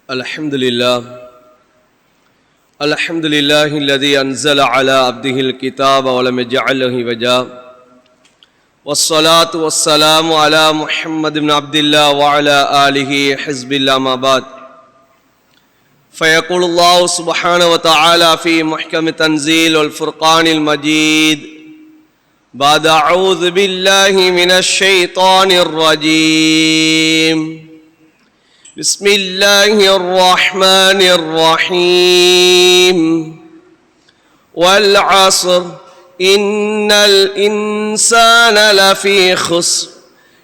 الحمد لله الذي أنزل على عبده الكتاب ولم يجعل له عوجا والصلاة والسلام على محمد بن عبد الله وعلى آله حزب الله ما بعد فيقول الله سبحانه وتعالى في محكم تنزيل والفرقان المجيد بعد أعوذ بالله من الشيطان الرجيم بسم الله الرحمن الرحيم والعصر إن الإنسان لفي خسر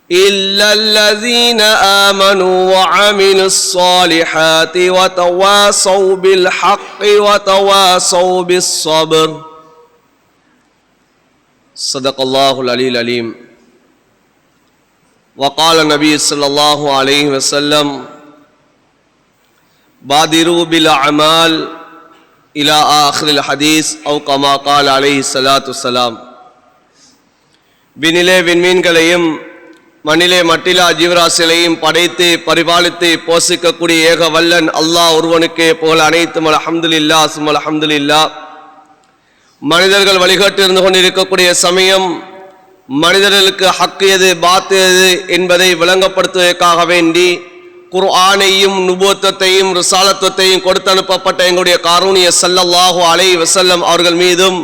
إلا الذين آمنوا وعملوا الصالحات وتواصوا بالحق وتواصوا بالصبر صدق الله العلي العليم. وقال النبي صلى الله عليه وسلم بادروا بالأعمال إلى آخر الحديث أو كما قال عليه الصلاة والسلام. விண்ணிலே விண்மீன்களையும் மண்ணிலே மட்டிலா ஜீவராசிகளையும் படைத்து பரிபாலித்து போஷிக்கக்கூடிய ஏக வல்லன் அல்லாஹ் ஒருவனுக்கே புகழ் அனைத்தும் அல்ஹம்துலில்லாஹ் சும்மா அல்ஹம்துலில்லாஹ். மனிதர்கள் வழிகாட்டி இருந்து கொண்டிருக்கக்கூடிய சமயம் மனிதர்களுக்கு ஹக்கு எது பாத்து எது என்பதை விளங்கப்படுத்துவதற்காக வேண்டி குர்ஆனையும் நுபுவத்தையும் ரிசாலத்துவத்தையும் கொடுத்து அனுப்பப்பட்ட எங்களுடைய காரூணிய ஸல்லல்லாஹு அலைஹி வஸல்லம் அவர்கள் மீதும்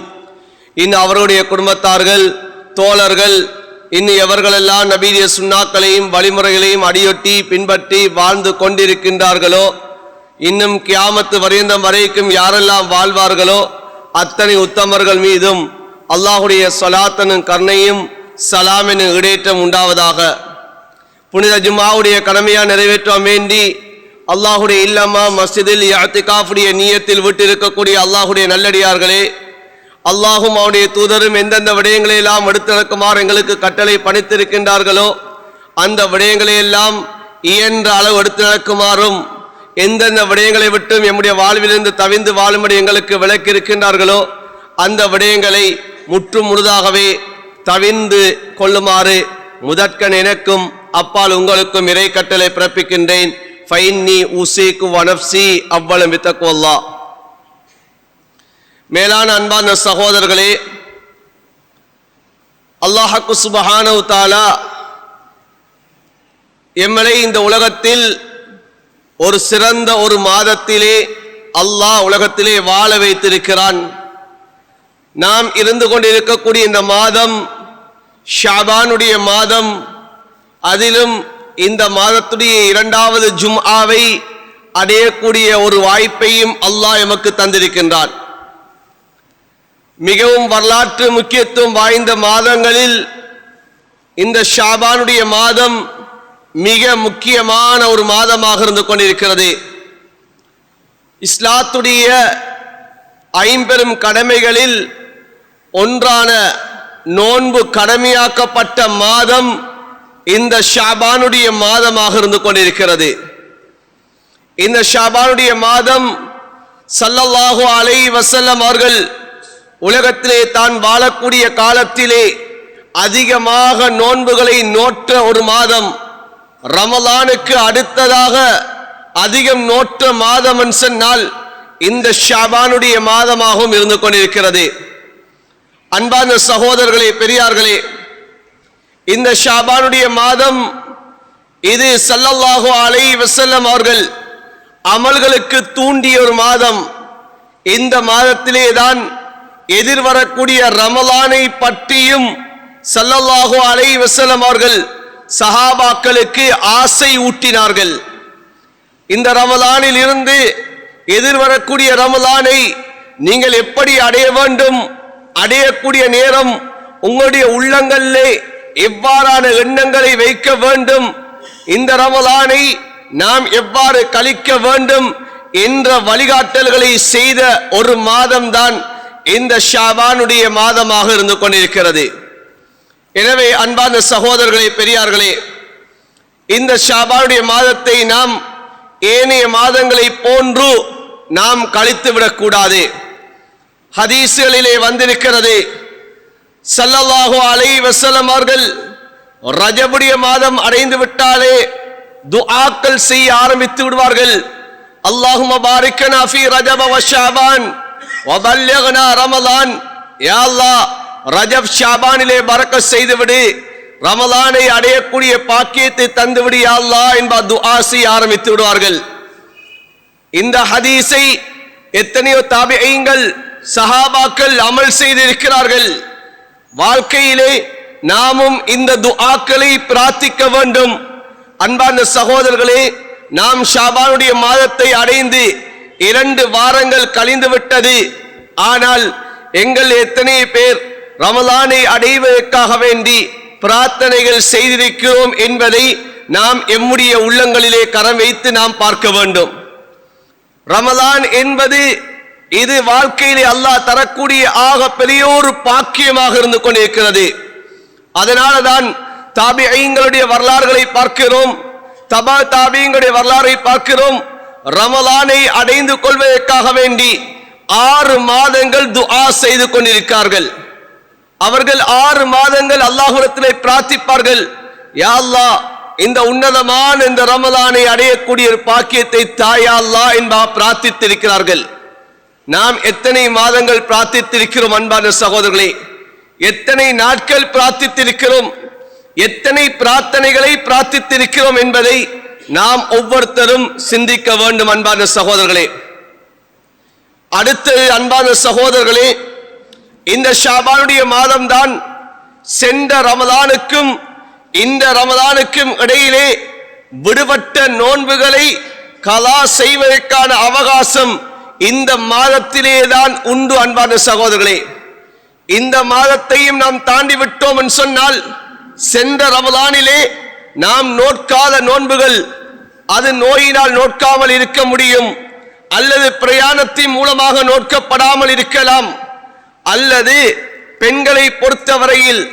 இன்னும் அவருடைய குடும்பத்தார்கள் தோழர்கள் இன்னும் எவர்களெல்லாம் நபியுடைய சுன்னாக்களையும் வழிமுறைகளையும் அடியொட்டி பின்பற்றி வாழ்ந்து கொண்டிருக்கின்றார்களோ இன்னும் கியாமத்து வரைந்தம் வரைக்கும் யாரெல்லாம் வாழ்வார்களோ அத்தனை உத்தமர்கள் மீதும் அல்லாஹுடைய ஸலாத்தனும் கருணையும் சலாமெனும் இடேற்றம் உண்டாவதாக. புனித ஜும்ஆவுடைய கடமையா நிறைவேற்ற வேண்டி அல்லாஹுடைய இல்லமா மஸ்ஜிதில் இஅ்திகாஃபுடைய நியத்தில் விட்டிருக்கக்கூடிய அல்லாஹுடைய நல்லடியார்களே, அல்லாஹும் அவருடைய தூதரும் எந்தெந்த விடயங்களை எல்லாம் எடுத்து நடக்குமாறு எங்களுக்கு கட்டளை பணித்திருக்கின்றார்களோ அந்த விடயங்களை எல்லாம் இயன்ற அளவு எடுத்து நடக்குமாறும் எந்தெந்த விடயங்களை விட்டும் எம்முடைய வாழ்விலிருந்து தவிந்து வாழும்படி எங்களுக்கு விளக்கி இருக்கின்றார்களோ அந்த விடயங்களை முற்றும் முழுதாகவே தவிந்து கொள்ளுமாறு முதற்கண் எனக்கும் அப்பால் உங்களுக்கும் இறை கட்டளை பிறப்பிக்கின்றேன். ஃபைன்னி உஸீகு வனஃப்ஸி அவ்வளவு பித்தக்வல்லாஹ். மேலான அன்பான சகோதரர்களே, அல்லாஹ் சுப்ஹானஹு தஆலா எம்மை இந்த உலகத்தில் ஒரு சிறந்த ஒரு மாதத்திலே அல்லாஹ் உலகத்திலே வாழ வைத்திருக்கிறான். நாம் இருந்து கொண்டிருக்கக்கூடிய இந்த மாதம் ஷாபானுடைய மாதம், அதிலும் இந்த மாதத்துடைய இரண்டாவது ஜும்ஆவை அடையக்கூடிய ஒரு வாய்ப்பையும் அல்லாஹ் எமக்கு தந்திருக்கின்றான். மிகவும் வரலாற்று முக்கியத்துவம் வாய்ந்த மாதங்களில் இந்த ஷாபானுடைய மாதம் மிக முக்கியமான ஒரு மாதமாக இருந்து கொண்டிருக்கிறது. இஸ்லாத்துடைய ஐம்பெரும் கடமைகளில் ஒன்றான நோன்பு கடமையாக்கப்பட்ட மாதம் இந்த ஷாபானுடைய மாதமாக இருந்து கொண்டிருக்கிறது. இந்த ஷாபானுடைய மாதம் ஸல்லல்லாஹு அலைஹி வஸல்லம் அவர்கள் உலகத்திலே தான் வாழக்கூடிய காலத்திலே அதிகமாக நோன்புகளை நோற்ற ஒரு மாதம், ரமலானுக்கு அடுத்ததாக அதிகம் நோற்ற மாதம் என்று சொன்னால் இந்த ஷாபானுடைய மாதமாகவும் இருந்து கொண்டிருக்கிறது. அன்பான சகோதரர்களே, பெரியார்களே, இந்த ஷாபானுடைய மாதம் இது ஸல்லல்லாஹு அலைஹி வஸல்லம் அவர்கள் அமல்களுக்கு தூண்டிய ஒரு மாதம். இந்த மாதத்திலே தான் எதிர்வரக்கூடிய ரமலானை பற்றியும் ஸல்லல்லாஹு அலைஹி வஸல்லம் அவர்கள் சஹாபாக்களுக்கு ஆசை ஊட்டினார்கள். இந்த ரமலானில் இருந்து எதிர்வரக்கூடிய ரமலானை நீங்கள் எப்படி அடைய வேண்டும், அடையக்கூடிய நேரம் உங்களுடைய உள்ளங்களிலே எவ்வாறான எண்ணங்களை வைக்க வேண்டும், இந்த ரமலானை நாம் எவ்வாறு கழிக்க வேண்டும் என்ற வழிகாட்டல்களை செய்த ஒரு மாதம்தான் இந்த ஷாபானுடைய மாதமாக இருந்து கொண்டிருக்கிறது. எனவே அன்பான சகோதரர்களே, பெரியார்களே, இந்த ஷாபானுடைய மாதத்தை நாம் ஏனைய மாதங்களை போன்று நாம் கழித்து விடக்கூடாது. ஹதீஸ்களிலே வந்திருக்கிறது, ஸல்லல்லாஹு அலைஹி வஸல்லம் அவர்கள் ரஜபுடைய மாதம் அடைந்து விட்டாலே துஆக்கள் செய்ய ஆரம்பித்து விடுவார்கள். அல்லாஹும்ம பாரிக்னா ஃபீ ரஜப வ ஷஅபான் வ பல்லிக்னா ரமலான். யா அல்லாஹ், ரஜப் ஷஅபானிலே பரக்கத் செய்துவிடு, ரமலானை அடையக்கூடிய பாக்கியத்தை தந்துவிடு யா அல்லாஹ் என்ப துஆ செய்ய ஆரம்பித்து விடுவார்கள். இந்த ஹதீஸை எத்தனையோ தாபிஈன்கள் சஹாபாக்கள் அமல் செய்திருக்கிறார்கள். வாழ்க்கையிலே நாமும் இந்த துஆக்களை பிரார்த்திக்க வேண்டும். அன்பார்ந்த சகோதரர்களே, நாம் ஷாபானுடைய மாதத்தை அடைந்து 2 வாரங்கள் கழிந்து விட்டது. ஆனால் எங்கள் எத்தனை பேர் ரமலானை அடைவதற்காக வேண்டி பிரார்த்தனைகள் செய்திருக்கிறோம் என்பதை நாம் எம்முடைய உள்ளங்களிலே கரம் வைத்து நாம் பார்க்க வேண்டும். ரமலான் என்பது இது வாழ்க்கையிலே அல்லாஹ் தரக்கூடிய ஆக பெரிய ஒரு பாக்கியமாக இருந்து கொண்டிருக்கிறது. அதனால தான் தாபிஈன்களுடைய வரலாறுகளை பார்க்கிறோம், தபா தாபிஈன்களுடைய வரலாறை பார்க்கிறோம். ரமலானை அடைந்து கொள்வதற்காக வேண்டி 6 மாதங்கள் துஆ செய்து கொண்டிருக்கிறார்கள். அவர்கள் 6 மாதங்கள் அல்லாஹ்விடத்திலே பிரார்த்திப்பார்கள், யா அல்லாஹ், இந்த உன்னதமான இந்த ரமலானை அடையக்கூடிய ஒரு பாக்கியத்தை தாயா அல்லாஹ் என்பா பிரார்த்தித்திருக்கிறார்கள். நாம் எத்தனை மாதங்கள் பிரார்த்தித்திருக்கிறோம் அன்பான சகோதரர்களே, எத்தனை நாட்கள் பிரார்த்தித்திருக்கிறோம், எத்தனை பிரார்த்தனைகளை பிரார்த்தித்திருக்கிறோம் என்பதை நாம் ஒவ்வொருத்தரும் சிந்திக்க வேண்டும் அன்பான சகோதரர்களே. அடுத்து அன்பான சகோதரர்களே, இந்த ஷாபானுடைய மாதம்தான் சென்ற ரமலானுக்கும் இந்த ரமலானுக்கும் இடையிலே விடுபட்ட நோன்புகளை கலா செய்வதற்கான அவகாசம் இந்த மாதத்திலே தான் உண்டு அன்பான சகோதரர்களே. இந்த மாதத்தையும் நாம் தாண்டி விட்டோம் என்று சொன்னால், சென்ற ரமலானிலே நாம் நோட்காத நோன்புகள் அது நோயினால் நோட்காமல் இருக்க முடியும், அல்லது பிரயாணத்தின் மூலமாக நோட்கப்படாமல் இருக்கலாம், அல்லது பெண்களை பொறுத்தவரையில்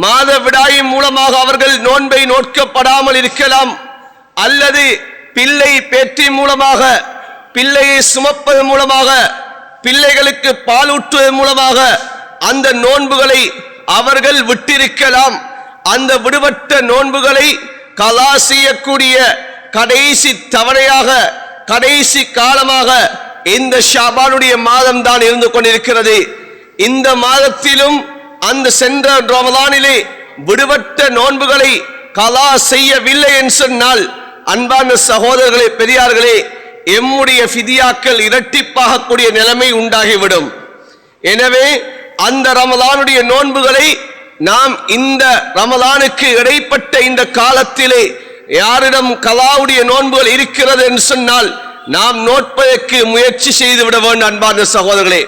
மாத விடாயின் மூலமாக அவர்கள் நோன்பை நோட்கப்படாமல் இருக்கலாம், அல்லது பிள்ளை பேற்றி மூலமாக, பிள்ளையை சுமப்பது மூலமாக, பிள்ளைகளுக்கு பாலூட்டுவதன் மூலமாக அந்த நோன்புகளை அவர்கள் விட்டிருக்கலாம். அந்த விடுபட்ட நோன்புகளை கலா செய்யக்கூடிய கடைசி தவணையாக, கடைசி காலமாக இந்த ஷாபானுடைய மாதம் தான் இருந்து கொண்டிருக்கிறது. இந்த மாதத்திலும் அந்த சென்ற ரமலானிலே விடுபட்ட நோன்புகளை கலா செய்யவில்லை என்று சொன்னால், அன்பான சகோதரர்களே, பெரியார்களே, எம்முடைய ஃபிதியாக்கள் இரட்டிப்பாகக்கூடிய நிலைமை உண்டாகிவிடும். எனவே அந்த ரமலானுடைய நோன்புகளை நாம் இந்த ரமலானுக்கு இடைப்பட்ட இந்த காலத்திலே யாரிடம் கலாவுடைய நோன்புகள் இருக்கிறது என்று சொன்னால் நாம் நோட்பதற்கு முயற்சி செய்து விட வேண்டும். அன்பான சகோதரர்களே,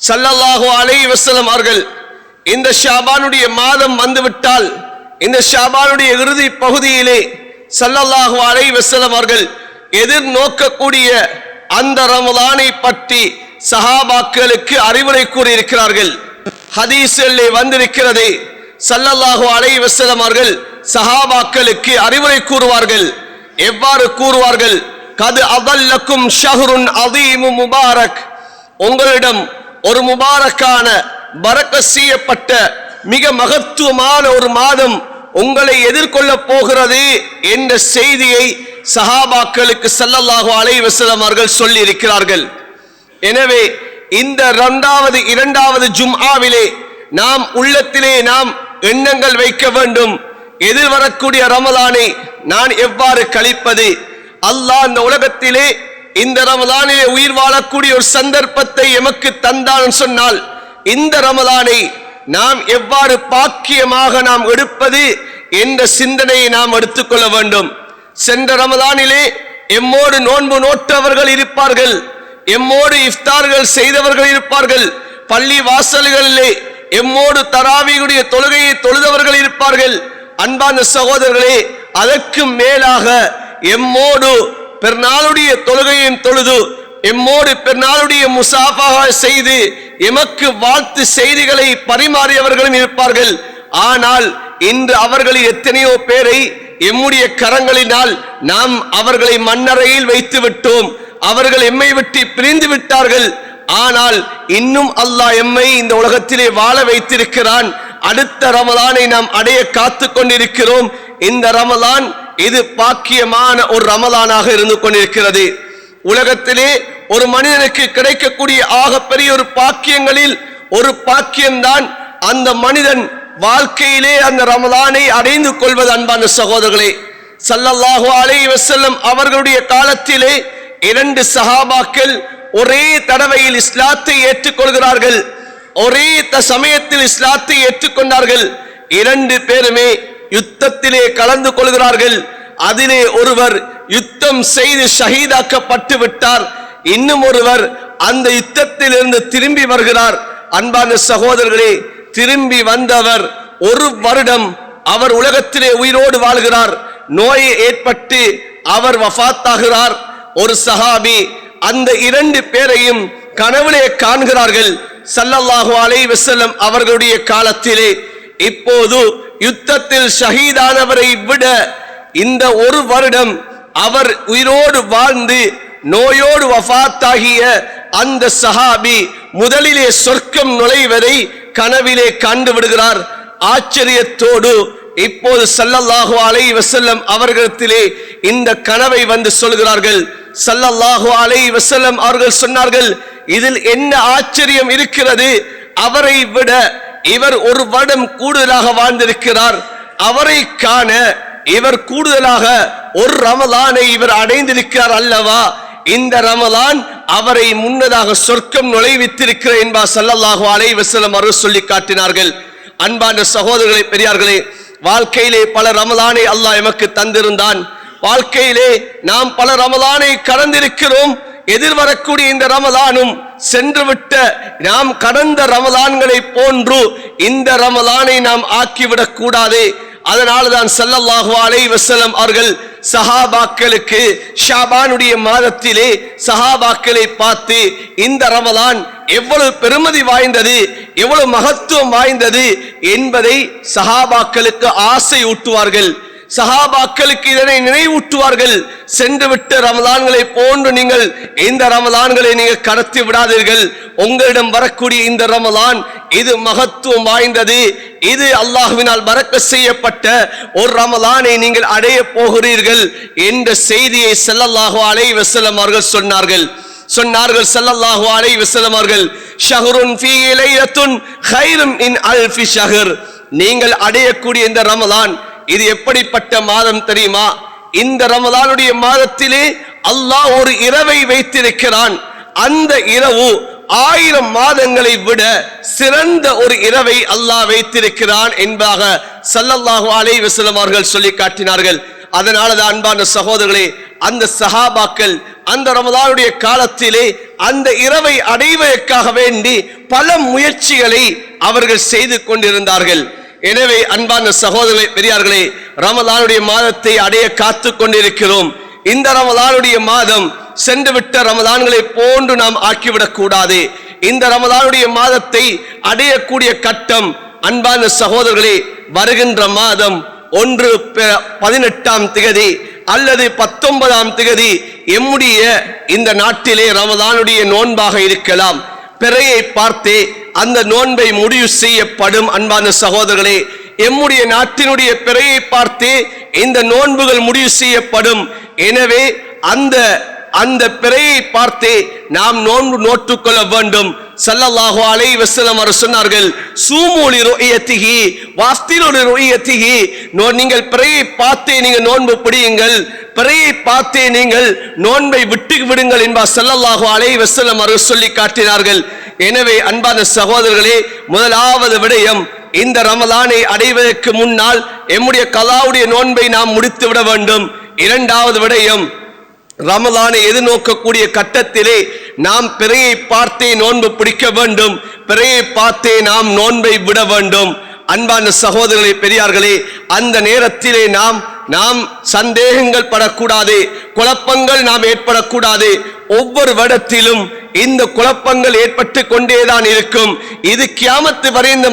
ஸல்லல்லாஹு அலைஹி வஸல்லம் அவர்கள் இந்த ஷாபானுடைய மாதம் வந்துவிட்டால், இந்த ஷாபானுடைய இறுதி பகுதியிலே ஸல்லல்லாஹு அலைஹி வஸல்லம் அவர்கள் எதிர்நோக்கக்கூடிய அந்த ரமலானை பற்றி சஹாபாக்களுக்கு அறிவுரை கூறியிருக்கிறார்கள். ஹதீஸிலே வந்திருக்கிறது, ஸல்லல்லாஹு அலைஹி வஸல்லம் அவர்கள் சஹாபாக்களுக்கு அறிவுரை கூறுவார்கள். எவ்வாறு கூறுவார்கள்? கது அதல்லக்கும் ஷஹ்ருன் அதீமு முபாரக், உங்களிடம் ஒரு முபாரக்கான பரக்கத் செய்யப்பட்ட மிக மகத்துவமான ஒரு மாதம் உங்களை எதிர்கொள்ள போகிறது என்ற செய்தியை சஹாபாக்களுக்கு ஸல்லல்லாஹு அலைஹி வஸல்லம் அவர்கள் சொல்லி இருக்கிறார்கள். எனவே இந்த இரண்டாவது ஜும்ஆவிலே நாம் உள்ளத்திலே நாம் எண்ணங்கள் வைக்க வேண்டும். எதிர்வரக்கூடிய ரமலானை நான் எவ்வாறு கழிப்பது? அல்லாஹ் இந்த உலகத்திலே இந்த ரமலானிலே உயிர் வாழக்கூடிய ஒரு சந்தர்ப்பத்தை எமக்கு தந்தான் சொன்னால், இந்த ரமலானை நாம் எவ்வாறு பாக்கியமாக நாம் எடுப்பது என்ற சிந்தனையை நாம் எடுத்துக்கொள்ள வேண்டும். சென்ற ரமலானிலே எம்மோடு நோன்பு நோட்டவர்கள் இருப்பார்கள், எம்மோடு இஃப்தார்கள் செய்தவர்கள் இருப்பார்கள், பள்ளி வாசல்களிலே எம்மோடு தராவியுடைய தொழுகையை தொழுதவர்கள் இருப்பார்கள். அன்பான சகோதரர்களே, அதற்கு மேலாக எம்மோடு பெருநாளுடைய தொழுகையின் தொழுது, எம்மோடு பெருநாளுடைய முசாஃபா செய்து எமக்கு வாழ்த்து செய்திகளை பரிமாறியவர்களும் இருப்பார்கள். ஆனால் இன்று அவர்களில் எத்தனையோ பேரை எம்முடைய கரங்களினால் நாம் அவர்களை மண்ணறையில் வைத்து விட்டோம். அவர்கள் எம்மை விட்டு பிரிந்து விட்டார்கள். ஆனால் இன்னும் அல்லாஹ் எம்மை இந்த உலகத்திலே வாழ வைத்திருக்கிறான். அடுத்த ரமலானை நாம் அடைய காத்து கொண்டிருக்கிறோம். இந்த ரமலான் இது பாக்கியமான ஒரு ரமலானாக இருந்து கொண்டிருக்கிறது. உலகத்திலே ஒரு மனிதனுக்கு கிடைக்கக்கூடிய ஆகப்பெரிய ஒரு பாக்கியங்களில் ஒரு பாக்கியம்தான் அந்த மனிதன் வாழ்க்கையிலே அந்த ரமலானை அடைந்து கொள்வது. அன்பான சகோதரர்களே, ஸல்லல்லாஹு அலைஹி வஸல்லம் அவர்களுடைய காலத்திலே 2 சஹாபாக்கள் ஒரே தடவையில் இஸ்லாத்தை ஏற்றுக்கொள்கிறார்கள். ஒரே சமயத்தில் இஸ்லாத்தை ஏற்றுக்கொண்டார்கள். 2 பேருமே யுத்தத்திலே கலந்து கொள்கிறார்கள். அதிலே ஒருவர் யுத்தம் செய்து ஷஹீதாக்கப்பட்டு விட்டார். இன்னும் ஒருவர் அந்த யுத்தத்திலிருந்து திரும்பி வருகிறார். அன்பான சகோதரர்களே, திரும்பி வந்தவர் 1 வருடம் அவர் உலகத்திலே உயிரோடு வாழ்கிறார். நோய் ஏற்பட்டு அவர் வஃபாத்தாகிறார். ஒரு சஹாபி அந்த 2 பேரையும் கனவிலே காண்கிறார்கள். ஸல்லல்லாஹு அலைஹி வஸல்லம் அவர்களுடைய காலத்திலே இப்போது யுத்தத்தில் ஷஹீதானவரை விட இந்த 1 வருடம் அவர் உயிரோடு வாழ்ந்து நோயோடு வஃபாத்தாகிய அந்த சஹாபி முதலிலே சொர்க்கம் நுழைவதை கனவிலே கண்டு விடுகிறார். ஆச்சரியத்தோடு இப்போது ஸல்லல்லாஹு அலைஹி வஸல்லம் அவர்களிடத்திலே இந்த கனவை வந்து சொல்கிறார்கள். ஸல்லல்லாஹு அலைஹி வஸல்லம் அவர்கள் சொன்னார்கள், இதில் என்ன ஆச்சரியம் இருக்கிறது? அவரை விட இவர் 1 வருடம் கூடுதலாக வாழ்ந்திருக்கிறார். அவரை காண இவர் கூடுதலாக 1 ரமலானை இவர் அடைந்திருக்கிறார் அல்லவா? இந்த ரமலான் அவரை முன்னதாக சொர்க்கம் நுழைவித்திருக்கிற என்பா ஸல்லல்லாஹு அலைஹி வஸல்லம் அவர்கள் சொல்லி காட்டினார்கள். அன்பான சகோதரர்களே, பெரியார்களே, வாழ்க்கையிலே பல ரமலானை அல்லாஹ் எமக்கு தந்திருந்தான். வாழ்க்கையிலே நாம் பல ரமலானை கடந்திருக்கிறோம். எதிர்வரக்கூடிய இந்த ரமலானும் சென்றுவிட்ட நாம் கடந்த ரமலான்களை போன்று இந்த ரமலானை நாம் ஆக்கிவிடக் கூடாது. அதனால்தான் ஸல்லல்லாஹு அலைஹி வஸல்லம் அவர்கள் சஹாபாக்களுக்கு ஷாபானுடைய மாதத்திலே சஹாபாக்களை பார்த்து இந்த ரமலான் எவ்வளவு பெருமதி வாய்ந்தது, எவ்வளவு மகத்துவம் வாய்ந்தது என்பதை சஹாபாக்களுக்கு ஆசை ஊட்டுவார்கள். சஹாபாக்களுக்கு இதனை நினைவூட்டுவார்கள். சென்று விட்ட ரமலான்களை போன்று நீங்கள் இந்த ரமலான்களை நீங்கள் கடத்தி விடாதீர்கள். உங்களிடம் வரக்கூடிய இந்த ரமலான் இது மகத்துவம் வாய்ந்தது, இது அல்லாஹ்வினால் பரக்கத் செய்யப்பட்ட ஒரு ரமலானை நீங்கள் அடைய போகிறீர்கள் என்ற செய்தியை ஸல்லல்லாஹு அலைஹி வஸல்லம் அவர்கள் சொன்னார்கள். ஸல்லல்லாஹு அலைஹி வஸல்லம் அவர்கள், ஷஹ்ருன் ஃபீஹி லைலத்துன் கைரும் மின் அல்ஃபி ஷஹர். நீங்கள் அடையக்கூடிய இந்த ரமலான் இது எப்படிப்பட்ட மாதம் தெரியுமா? இந்த ரமலானுடைய மாதத்திலே அல்லாஹ் ஒரு இரவை வைத்திருக்கிறான். அந்த இரவு 1000 மாதங்களை விட சிறந்த ஒரு இரவை அல்லாஹ் வைத்திருக்கிறான் என்பதாக ஸல்லல்லாஹு அலைஹி வஸல்லம் அவர்கள் சொல்லி காட்டினார்கள். அதனாலதான் அன்பான சகோதரர்களே, அந்த சஹாபாக்கள் அந்த ரமலானுடைய காலத்திலே அந்த இரவை அடைவதற்காக வேண்டி பல முயற்சிகளை அவர்கள் செய்து கொண்டிருந்தார்கள். எனவே அன்பான சகோதரர்களே, பெரியார்களே, ரமலானுடைய மாதத்தை அடைய காத்து கொண்டிருக்கிறோம். இந்த ரமலானுடைய மாதம் சென்றுவிட்ட ரமலான்களை போன்று நாம் ஆக்கிவிடக் கூடாது. இந்த ரமலானுடைய மாதத்தை அடையக்கூடிய கட்டம் அன்பான சகோதரர்களே, வருகின்ற மாதம் 18ஆம் திகதி அல்லது 19ஆம் திகதி எம்முடைய இந்த நாட்டிலே ரமலானுடைய நோன்பாக இருக்கலாம். பிறையை பார்த்தே அந்த நோன்பை முடிவு செய்யப்படும். அன்பான சகோதரர்களே, எம்முடைய நாட்டினுடைய பிறையை பார்த்தே இந்த நோன்புகள் முடிவு செய்யப்படும். எனவே அந்த பிறையை பார்த்தே நாம் நோன்பு நோற்றுக்கொள்ள வேண்டும். ஸல்லல்லாஹு அலைஹி வஸல்லம் அவர்கள் சொன்னார்கள், சூமு லிருயதிஹி வஃப்திரு லிருயதிஹி. நீங்கள் பிறையை பார்த்தே நீங்கள் நோன்பு பிடியுங்கள், பிறையை பார்த்தே நீங்கள் நோன்பை விட்டு விடுங்கள் என்பார் ஸல்லல்லாஹு அலைஹி வஸல்லம் அவர்கள் சொல்லி காட்டினார்கள். எனவே அன்பான சகோதரர்களே, முதலாவது விடயம், இந்த ரமலானை அடைவதற்கு முன்னால் எம்முடைய கலாவுடைய நோன்பை நாம் முடித்து விட வேண்டும். இரண்டாவது விடயம், ரமலானை எதிர்நோக்கக்கூடிய கட்டத்திலே நாம் பிறையை பார்த்தே நோன்பு பிடிக்க வேண்டும், பிறையை பார்த்தே நாம் நோன்பை விட வேண்டும். அன்பான சகோதரர்களே, பெரியார்களே, அந்த நேரத்திலே நாம் சந்தேகங்கள் படக்கூடாது, குழப்பங்கள் நாம் ஏற்படக்கூடாது. ஒவ்வொரு வருடத்திலும் இந்த குழப்பங்கள் ஏற்பட்டு கொண்டேதான் இருக்கும். இது கியாமத்து